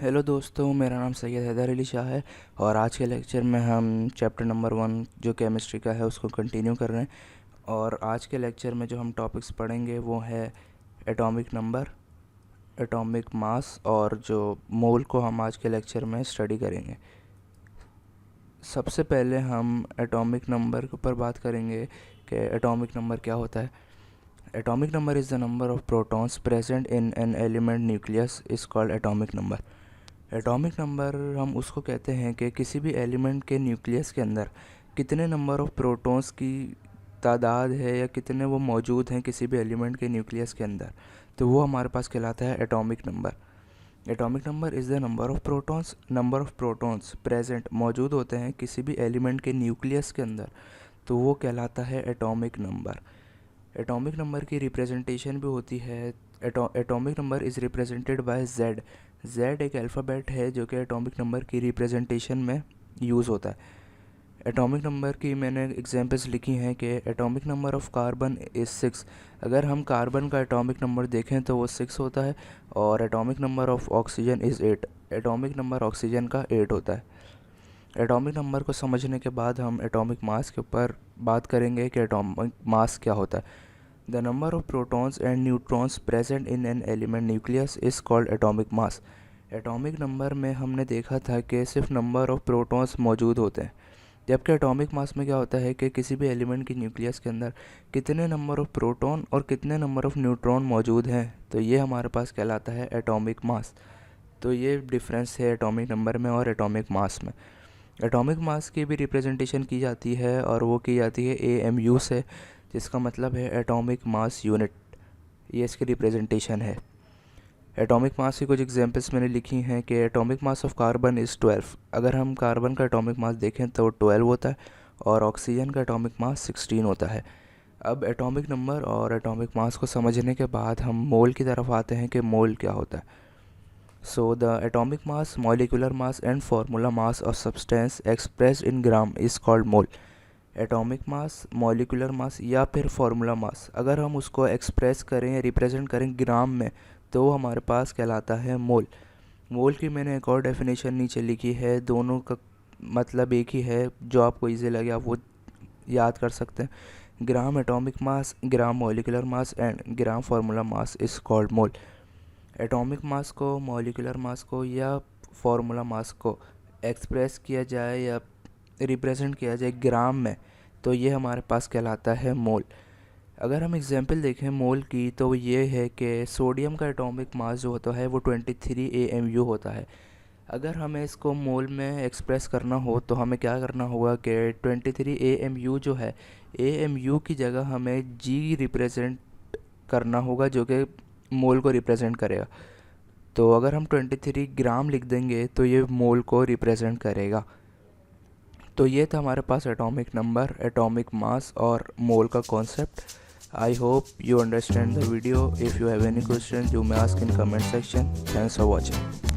Hello दोस्तों, मेरा नाम सैयद हैदर अली शाह है और आज के लेक्चर में हम चैप्टर नंबर 1 जो केमिस्ट्री का है उसको कंटिन्यू कर रहे हैं। और आज के लेक्चर में जो हम टॉपिक्स पढ़ेंगे वो है एटॉमिक नंबर, एटॉमिक मास और जो मोल को हम आज के लेक्चर में स्टडी करेंगे। सबसे पहले हम एटॉमिक नंबर के ऊपर बात करेंगे कि एटॉमिक नंबर क्या होता है। Atomic number is the number of protons present in an element nucleus is called atomic number. Atomic number हम उसको कहते हैं कि किसी भी एलिमेंट के न्यूक्लियस के अंदर कितने नंबर ऑफ प्रोटॉन्स की तादाद है या कितने वो मौजूद हैं किसी भी एलिमेंट के न्यूक्लियस के अंदर, तो वो हमारे पास कहलाता है atomic number. Atomic number is the number of protons present मौजूद होते हैं किसी भी एलिमेंट के न्यूक्लियस के अंदर, तो वो कहलाता है एटॉमिक नंबर। एटॉमिक नंबर की रिप्रेजेंटेशन भी होती है। Atomic number is represented by Z. Z एक अल्फ़ाबेट है जो कि एटॉमिक नंबर की रिप्रेजेंटेशन में यूज़ होता है। एटॉमिक नंबर की मैंने एग्जांपल्स लिखी हैं कि atomic number of carbon is 6। अगर हम कार्बन का एटॉमिक नंबर देखें तो वो 6 होता है। और atomic number of oxygen is 8। Atomic number oxygen का 8 होता है। एटॉमिक नंबर को समझने के बाद हम एटॉमिक मास के ऊपर बात करेंगे कि एटॉमिक मास क्या होता है। The number of protons and neutrons present in an element nucleus is called atomic mass. Atomic number में हमने देखा था कि सिर्फ नंबर ऑफ प्रोटॉन्स मौजूद होते हैं, जबकि एटॉमिक मास में क्या होता है कि किसी भी एलिमेंट की न्यूक्लियस के अंदर कितने नंबर ऑफ प्रोटॉन और कितने नंबर ऑफ न्यूट्रॉन मौजूद हैं, तो ये हमारे पास कहलाता है एटॉमिक मास। तो ये डिफरेंस है एटॉमिक नंबर में और एटॉमिक मास में। एटॉमिक मास की भी रिप्रेजेंटेशन की जाती है और वो की जाती है AMU से, जिसका मतलब है एटॉमिक मास यूनिट। ये इसकी रिप्रेजेंटेशन है। एटॉमिक मास की कुछ एग्जांपल्स मैंने लिखी हैं कि atomic mass of carbon is 12। अगर हम कार्बन का एटॉमिक मास देखें तो 12 होता है और ऑक्सीजन का एटॉमिक मास 16 होता है। अब एटॉमिक नंबर और एटॉमिक मास को समझने के बाद हम मोल की तरफ आते हैं कि मोल क्या होता है। So the atomic mass, molecular mass and formula mass of substance expressed in gram is called mole. Atomic mass, molecular mass या फिर फार्मूला मास, अगर हम उसको एक्सप्रेस करें या रिप्रेजेंट करें ग्राम में तो वो हमारे पास कहलाता है मोल। मोल की मैंने एक और डेफिनेशन नीचे लिखी है, दोनों का मतलब एक ही है, जो आपको इजी लगे आप वो याद कर सकते हैं। Gram atomic mass, gram molecular mass and gram formula mass is called mole. Atomic mass को, मॉलिकुलर मास को या फार्मूला मास को एक्सप्रेस किया जाए या रिप्रेजेंट किया जाए ग्राम में तो ये हमारे पास कहलाता है मोल। अगर हम एग्जांपल देखें मोल की तो ये है कि सोडियम का एटॉमिक मास जो होता है वो 23 AMU होता है। अगर हमें इसको मोल में एक्सप्रेस करना हो तो हमें क्या करना होगा कि 23 AMU जो है, AMU की जगह हमें G रिप्रेजेंट करना होगा जो कि मोल को रिप्रेजेंट करेगा। तो अगर हम 23 ग्राम लिख देंगे तो ये मोल को रिप्रेजेंट करेगा। तो ये था हमारे पास एटॉमिक नंबर, एटॉमिक मास और मोल का concept. I hope you understand the video. If you have any question, you may ask in comment section. Thanks for watching.